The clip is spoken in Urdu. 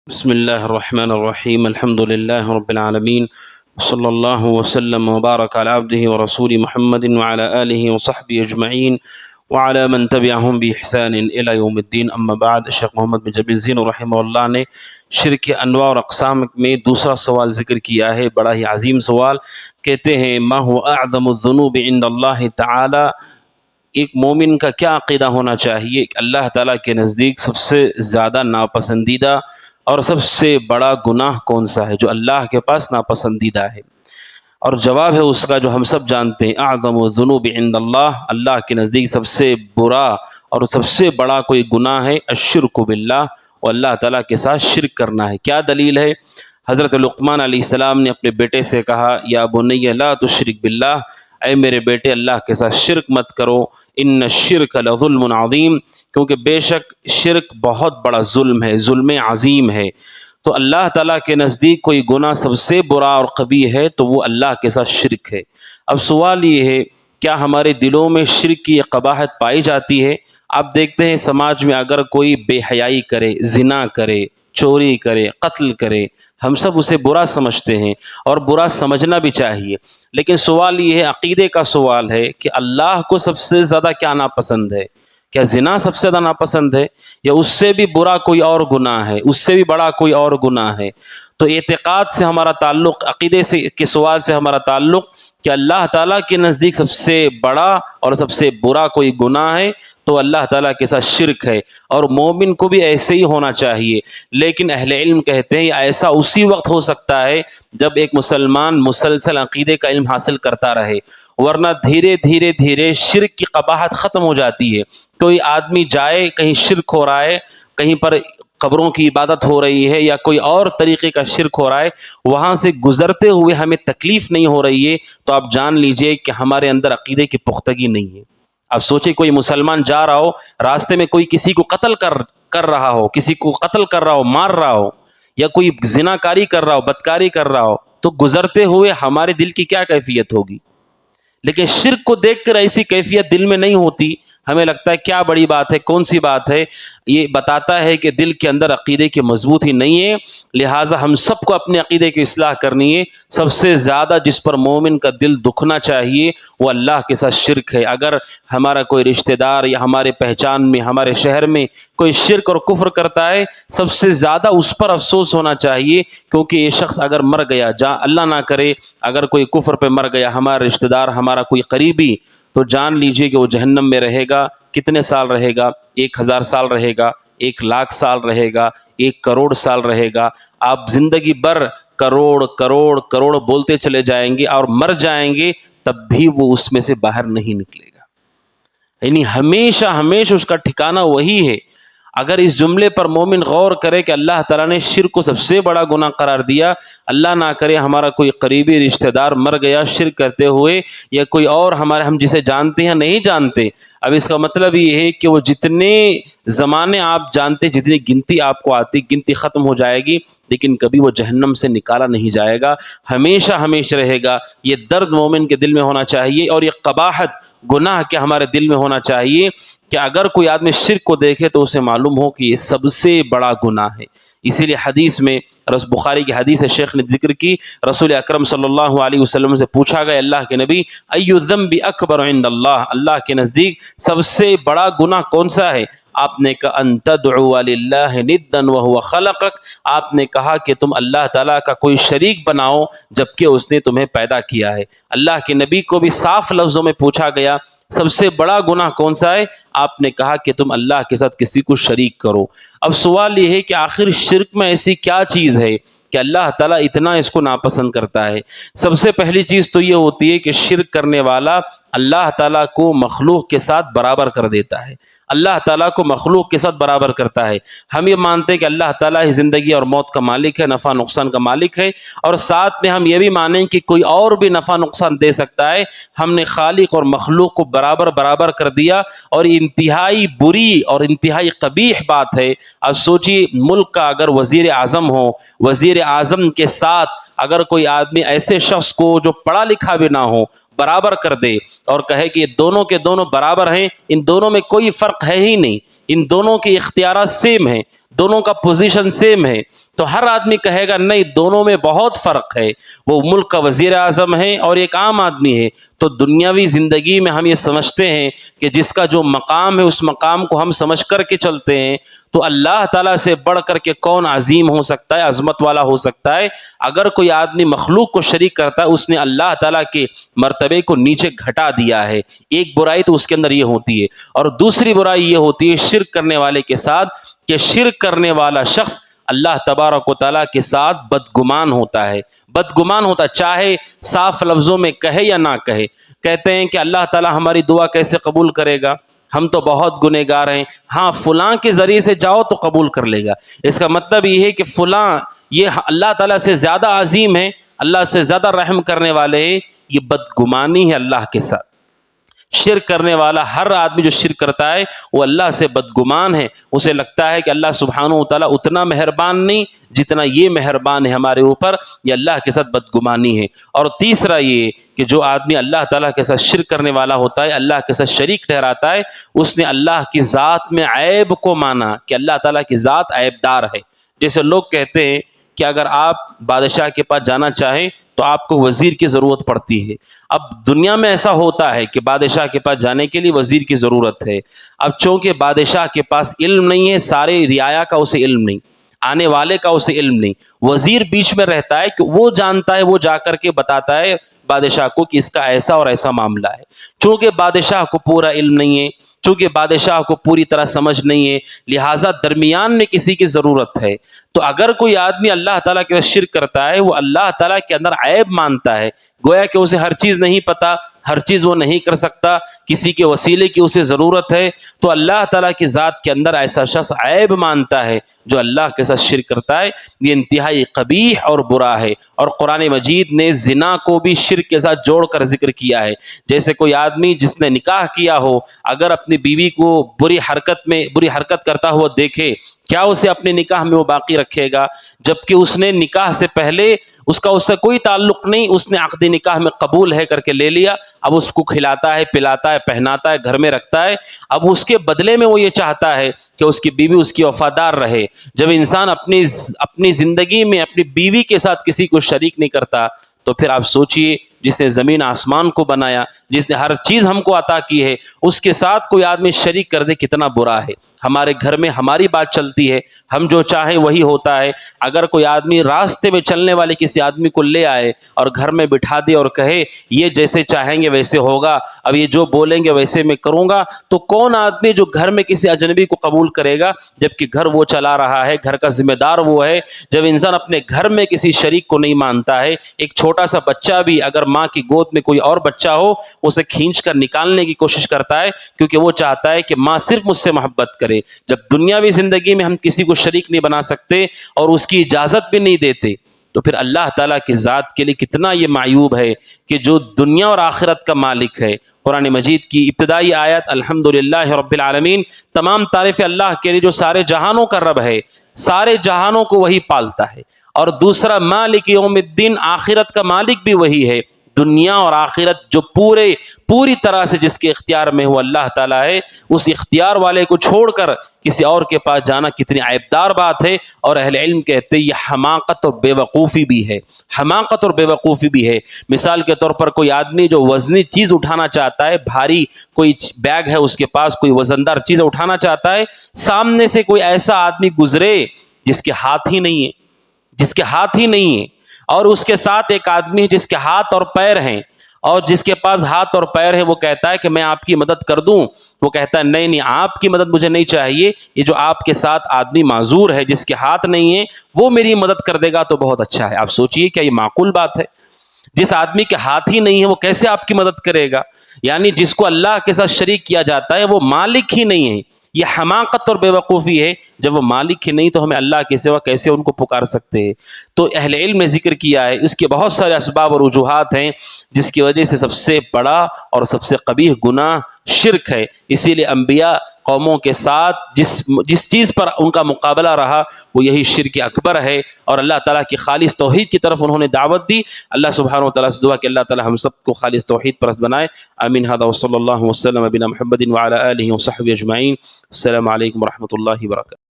بسم الله الرحمن الرحيم الحمد لله رب العالمين صلى الله وسلم وبارك على عبده ورسول محمد وعلى آله وصحبه أجمعين وعلى من تبعهم بإحسان إلى يوم الدين اما بعد۔ شیخ محمد بن جبیل زین رحمہ اللہ نے شرک کے انواع اور اقسام میں دوسرا سوال ذکر کیا ہے، بڑا ہی عظیم سوال۔ کہتے ہیں ما هو اعظم الذنوب عند اللہ تعالی، ایک مومن کا کیا عقیدہ ہونا چاہیے کہ اللہ تعالیٰ کے نزدیک سب سے زیادہ ناپسندیدہ اور سب سے بڑا گناہ کون سا ہے جو اللہ کے پاس ناپسندیدہ ہے؟ اور جواب ہے اس کا جو ہم سب جانتے ہیں، اعظم الذنوب عند اللہ، اللہ کے نزدیک سب سے برا اور سب سے بڑا کوئی گناہ ہے الشرک باللہ، اور اللہ تعالیٰ کے ساتھ شرک کرنا ہے۔ کیا دلیل ہے؟ حضرت لقمان علیہ السلام نے اپنے بیٹے سے کہا یا بنی لا تشرک باللہ، اے میرے بیٹے اللہ کے ساتھ شرک مت کرو، ان الشرک لظلم عظیم، کیونکہ بے شک شرک بہت بڑا ظلم ہے، ظلم عظیم ہے۔ تو اللہ تعالیٰ کے نزدیک کوئی گناہ سب سے برا اور قبیح ہے تو وہ اللہ کے ساتھ شرک ہے۔ اب سوال یہ ہے، کیا ہمارے دلوں میں شرک کی قباحت پائی جاتی ہے؟ آپ دیکھتے ہیں سماج میں اگر کوئی بے حیائی کرے، زنا کرے، چوری کرے، قتل کرے، ہم سب اسے برا سمجھتے ہیں اور برا سمجھنا بھی چاہیے، لیکن سوال یہ ہے، عقیدے کا سوال ہے کہ اللہ کو سب سے زیادہ کیا ناپسند ہے؟ کیا زنا سب سے زیادہ ناپسند ہے، یا اس سے بھی برا کوئی اور گناہ ہے، اس سے بھی بڑا کوئی اور گناہ ہے؟ تو اعتقاد سے ہمارا تعلق، عقیدے سے کے سوال سے ہمارا تعلق کہ اللہ تعالیٰ کے نزدیک سب سے بڑا اور سب سے برا کوئی گناہ ہے تو اللہ تعالیٰ کے ساتھ شرک ہے، اور مومن کو بھی ایسے ہی ہونا چاہیے۔ لیکن اہل علم کہتے ہیں ایسا اسی وقت ہو سکتا ہے جب ایک مسلمان مسلسل عقیدے کا علم حاصل کرتا رہے، ورنہ دھیرے دھیرے دھیرے شرک کی قباحت ختم ہو جاتی ہے۔ کوئی آدمی جائے، کہیں شرک ہو رہا ہے، کہیں پر قبروں کی عبادت ہو رہی ہے یا کوئی اور طریقے کا شرک ہو رہا ہے، وہاں سے گزرتے ہوئے ہمیں تکلیف نہیں ہو رہی ہے تو آپ جان لیجئے کہ ہمارے اندر عقیدے کی پختگی نہیں ہے۔ اب سوچیں کوئی مسلمان جا رہا ہو، راستے میں کوئی کسی کو قتل کر رہا ہو، کسی کو قتل کر رہا ہو، مار رہا ہو، یا کوئی زناکاری کر رہا ہو، بدکاری کر رہا ہو، تو گزرتے ہوئے ہمارے دل کی کیا کیفیت ہوگی؟ لیکن شرک کو دیکھ کر ایسی کیفیت دل میں نہیں ہوتی، ہمیں لگتا ہے کیا بڑی بات ہے، کون سی بات ہے۔ یہ بتاتا ہے کہ دل کے اندر عقیدے کی مضبوطی نہیں ہے، لہٰذا ہم سب کو اپنے عقیدے کی اصلاح کرنی ہے۔ سب سے زیادہ جس پر مومن کا دل دکھنا چاہیے وہ اللہ کے ساتھ شرک ہے۔ اگر ہمارا کوئی رشتہ دار یا ہمارے پہچان میں، ہمارے شہر میں کوئی شرک اور کفر کرتا ہے، سب سے زیادہ اس پر افسوس ہونا چاہیے، کیونکہ یہ شخص اگر مر گیا، اللہ نہ کرے اگر کوئی کفر پہ مر گیا، ہمارا رشتہ دار، ہمارا کوئی قریبی، تو جان لیجئے کہ وہ جہنم میں رہے گا۔ کتنے سال رہے گا؟ 1000 سال رہے گا، 1,00,000 سال رہے گا، 1 کروڑ سال رہے گا۔ آپ زندگی بھر کروڑ کروڑ کروڑ بولتے چلے جائیں گے اور مر جائیں گے، تب بھی وہ اس میں سے باہر نہیں نکلے گا، یعنی ہمیشہ ہمیشہ اس کا ٹھکانہ وہی ہے۔ اگر اس جملے پر مومن غور کرے کہ اللہ تعالیٰ نے شرک کو سب سے بڑا گناہ قرار دیا، اللہ نہ کرے ہمارا کوئی قریبی رشتہ دار مر گیا شرک کرتے ہوئے، یا کوئی اور ہم جسے جانتے ہیں نہیں جانتے، اب اس کا مطلب یہ ہے کہ وہ جتنے زمانے آپ جانتے، جتنی گنتی آپ کو آتی، گنتی ختم ہو جائے گی، لیکن کبھی وہ جہنم سے نکالا نہیں جائے گا، ہمیشہ ہمیشہ رہے گا۔ یہ درد مومن کے دل میں ہونا چاہیے، اور یہ قباحت گناہ کے ہمارے دل میں ہونا چاہیے کہ اگر کوئی آدمی شرک کو دیکھے تو اسے معلوم ہو کہ یہ سب سے بڑا گناہ ہے۔ اسی لیے حدیث میں، بخاری کی حدیث ہے، شیخ نے ذکر کی، رسول اکرم صلی اللہ علیہ وسلم سے پوچھا گیا اللہ کے نبی ای الذنب اکبر عند اللہ، اللہ کے نزدیک سب سے بڑا گناہ کون سا ہے؟ آپ نے کہا ان تدعو للہ ندا وهو خلقک، آپ نے کہا کہ تم اللہ تعالیٰ کا کوئی شریک بناؤ جبکہ اس نے تمہیں پیدا کیا ہے۔ اللہ کے نبی کو بھی صاف لفظوں میں پوچھا گیا سب سے بڑا گناہ کون سا ہے؟ آپ نے کہا کہ تم اللہ کے ساتھ کسی کو شریک کرو۔ اب سوال یہ ہے کہ آخر شرک میں ایسی کیا چیز ہے کہ اللہ تعالیٰ اتنا اس کو ناپسند کرتا ہے؟ سب سے پہلی چیز تو یہ ہوتی ہے کہ شرک کرنے والا اللہ تعالیٰ کو مخلوق کے ساتھ برابر کر دیتا ہے، اللہ تعالیٰ کو مخلوق کے ساتھ برابر کرتا ہے۔ ہم یہ مانتے ہیں کہ اللہ تعالیٰ ہی زندگی اور موت کا مالک ہے، نفع نقصان کا مالک ہے، اور ساتھ میں ہم یہ بھی مانیں کہ کوئی اور بھی نفع نقصان دے سکتا ہے۔ ہم نے خالق اور مخلوق کو برابر کر دیا، اور انتہائی بری اور انتہائی قبیح بات ہے۔ اب سوچیے، ملک کا اگر وزیر اعظم ہو، وزیر اعظم کے ساتھ اگر کوئی آدمی ایسے شخص کو جو پڑھا لکھا بھی نہ ہو برابر کر دے اور کہے کہ یہ دونوں کے دونوں برابر ہیں، ان دونوں میں کوئی فرق ہے ہی نہیں، ان دونوں کے اختیارات سیم ہیں، دونوں کا پوزیشن سیم ہے، تو ہر آدمی کہے گا نہیں دونوں میں بہت فرق ہے، وہ ملک کا وزیر اعظم ہے اور ایک عام آدمی ہے۔ تو دنیاوی زندگی میں ہم یہ سمجھتے ہیں کہ جس کا جو مقام ہے اس مقام کو ہم سمجھ کر کے چلتے ہیں، تو اللہ تعالیٰ سے بڑھ کر کے کون عظیم ہو سکتا ہے، عظمت والا ہو سکتا ہے؟ اگر کوئی آدمی مخلوق کو شریک کرتا ہے اس نے اللہ تعالیٰ کے مرتبے کو نیچے گھٹا دیا ہے۔ ایک برائی تو اس کے اندر یہ ہوتی ہے، اور دوسری برائی یہ ہوتی ہے شرک کرنے والے کے ساتھ، کہ شرک کرنے والا شخص اللہ تبارک و تعالیٰ کے ساتھ بدگمان ہوتا ہے، بدگمان ہوتا ہے، چاہے صاف لفظوں میں کہے یا نہ کہے۔ کہتے ہیں کہ اللہ تعالیٰ ہماری دعا کیسے قبول کرے گا، ہم تو بہت گنہگار ہیں، ہاں فلاں کے ذریعے سے جاؤ تو قبول کر لے گا۔ اس کا مطلب یہ ہے کہ فلاں یہ اللہ تعالیٰ سے زیادہ عظیم ہے، اللہ سے زیادہ رحم کرنے والے ہیں، یہ بدگمانی ہے اللہ کے ساتھ۔ شرک کرنے والا ہر آدمی جو شرک کرتا ہے وہ اللہ سے بدگمان ہے، اسے لگتا ہے کہ اللہ سبحانہ و تعالیٰ اتنا مہربان نہیں جتنا یہ مہربان ہے ہمارے اوپر، یہ اللہ کے ساتھ بدگمانی ہے۔ اور تیسرا یہ کہ جو آدمی اللہ تعالیٰ کے ساتھ شرک کرنے والا ہوتا ہے، اللہ کے ساتھ شریک ٹھہراتا ہے، اس نے اللہ کی ذات میں عیب کو مانا کہ اللہ تعالیٰ کی ذات عیب دار ہے۔ جیسے لوگ کہتے ہیں کہ اگر آپ بادشاہ کے پاس جانا چاہیں تو آپ کو وزیر کی ضرورت پڑتی ہے۔ اب دنیا میں ایسا ہوتا ہے کہ بادشاہ کے پاس جانے کے لیے وزیر کی ضرورت ہے۔ اب چونکہ بادشاہ کے پاس علم نہیں ہے، سارے رعایا کا اسے علم نہیں، آنے والے کا اسے علم نہیں، وزیر بیچ میں رہتا ہے کہ وہ جانتا ہے، وہ جا کر کے بتاتا ہے بادشاہ کو کہ اس کا ایسا اور ایسا معاملہ ہے۔ چونکہ بادشاہ کو پورا علم نہیں ہے، چونکہ بادشاہ کو پوری طرح سمجھ نہیں ہے، لہٰذا درمیان میں کسی کی ضرورت ہے۔ تو اگر کوئی آدمی اللہ تعالیٰ کے شرک کرتا ہے، وہ اللہ تعالیٰ کے اندر عیب مانتا ہے، گویا کہ اسے ہر چیز نہیں پتہ، ہر چیز وہ نہیں کر سکتا، کسی کے وسیلے کی اسے ضرورت ہے، تو اللہ تعالیٰ کی ذات کے اندر ایسا شخص عیب مانتا ہے جو اللہ کے ساتھ شرک کرتا ہے، یہ انتہائی قبیح اور برا ہے۔ اور قرآن مجید نے زنا کو بھی شرک کے ساتھ جوڑ کر ذکر کیا ہے۔ جیسے کوئی آدمی جس نے نکاح کیا ہو اگر اپنی بیوی کو بری حرکت کرتا ہوا دیکھے، کیا اسے اپنے نکاح میں وہ باقی رکھے گا؟ جبکہ اس نے نکاح سے پہلے اس سے کوئی تعلق نہیں، اس نے عقد نکاح میں قبول ہے کر کے لے لیا، اب اس کو کھلاتا ہے، پلاتا ہے، پہناتا ہے، گھر میں رکھتا ہے، اب اس کے بدلے میں وہ یہ چاہتا ہے کہ اس کی بیوی اس کی وفادار رہے۔ جب انسان اپنی زندگی میں اپنی بیوی کے ساتھ کسی کو شریک نہیں کرتا تو پھر آپ سوچئے جس نے زمین آسمان کو بنایا، جس نے ہر چیز ہم کو عطا کی ہے، اس کے ساتھ کوئی آدمی شریک کر دے کتنا برا ہے۔ ہمارے گھر میں ہماری بات چلتی ہے، ہم جو چاہیں وہی ہوتا ہے۔ اگر کوئی آدمی راستے میں چلنے والے کسی آدمی کو لے آئے اور گھر میں بٹھا دے اور کہے یہ جیسے چاہیں گے ویسے ہوگا، اب یہ جو بولیں گے ویسے میں کروں گا، تو کون آدمی جو گھر میں کسی اجنبی کو قبول کرے گا جبکہ گھر وہ چلا رہا ہے، گھر کا ذمہ دار وہ ہے۔ جب انسان اپنے گھر میں کسی شریک کو نہیں مانتا ہے، ایک چھوٹا سا بچہ بھی اگر ماں کی گود میں کوئی اور بچہ ہو اسے کھینچ کر نکالنے کی کوشش کرتا ہے، کیونکہ وہ چاہتا ہے کہ ماں صرف مجھ سے محبت کرے۔ جب دنیاوی زندگی میں ہم کسی کو شریک نہیں بنا سکتے اور اس کی اجازت بھی نہیں دیتے، تو پھر اللہ تعالیٰ کی ذات کے لیے کتنا یہ معیوب ہے کہ جو دنیا اور آخرت کا مالک ہے۔ قرآن مجید کی ابتدائی آیت الحمدللہ رب العالمین، تمام تعریف اللہ کے لیے جو سارے جہانوں کا رب ہے، سارے جہانوں کو وہی پالتا ہے۔ اور دوسرا مالک یوم الدین، آخرت کا مالک بھی وہی ہے۔ دنیا اور آخرت جو پوری طرح سے جس کے اختیار میں وہ اللہ تعالیٰ ہے، اس اختیار والے کو چھوڑ کر کسی اور کے پاس جانا کتنی عیبدار بات ہے۔ اور اہل علم کہتے ہیں یہ حماقت اور بے وقوفی بھی ہے، حماقت اور بے وقوفی بھی ہے۔ مثال کے طور پر کوئی آدمی جو وزنی چیز اٹھانا چاہتا ہے، بھاری کوئی بیگ ہے اس کے پاس، کوئی وزندار چیز اٹھانا چاہتا ہے، سامنے سے کوئی ایسا آدمی گزرے جس کے ہاتھ ہی نہیں ہے، اور اس کے ساتھ ایک آدمی جس کے ہاتھ اور پیر ہیں، اور جس کے پاس ہاتھ اور پیر ہے وہ کہتا ہے کہ میں آپ کی مدد کر دوں، وہ کہتا ہے نہیں آپ کی مدد مجھے نہیں چاہیے، یہ جو آپ کے ساتھ آدمی معذور ہے جس کے ہاتھ نہیں ہے وہ میری مدد کر دے گا تو بہت اچھا ہے۔ آپ سوچئے کیا یہ معقول بات ہے؟ جس آدمی کے ہاتھ ہی نہیں ہے وہ کیسے آپ کی مدد کرے گا؟ یعنی جس کو اللہ کے ساتھ شریک کیا جاتا ہے وہ مالک ہی نہیں ہے۔ یہ حماقت اور بے وقوفی ہے، جب وہ مالک ہی نہیں تو ہمیں اللہ کے سوا کیسے ان کو پکار سکتے ہیں؟ تو اہل علم نے ذکر کیا ہے، اس کے بہت سارے اسباب اور وجوہات ہیں جس کی وجہ سے سب سے بڑا اور سب سے قبیح گناہ شرک ہے۔ اسی لیے انبیاء قوموں کے ساتھ جس چیز پر ان کا مقابلہ رہا وہ یہی شرک اکبر ہے، اور اللہ تعالیٰ کی خالص توحید کی طرف انہوں نے دعوت دی۔ اللہ سبحانہ و تعالیٰ سے دعا کہ اللہ تعالیٰ ہم سب کو خالص توحید پرست بنائے، آمین۔ ھذا وصلی اللہ وسلم بنا محمد وعلی آلہ وصحبہ اجمعین۔ السلام علیکم ورحمۃ اللہ وبرکاتہ۔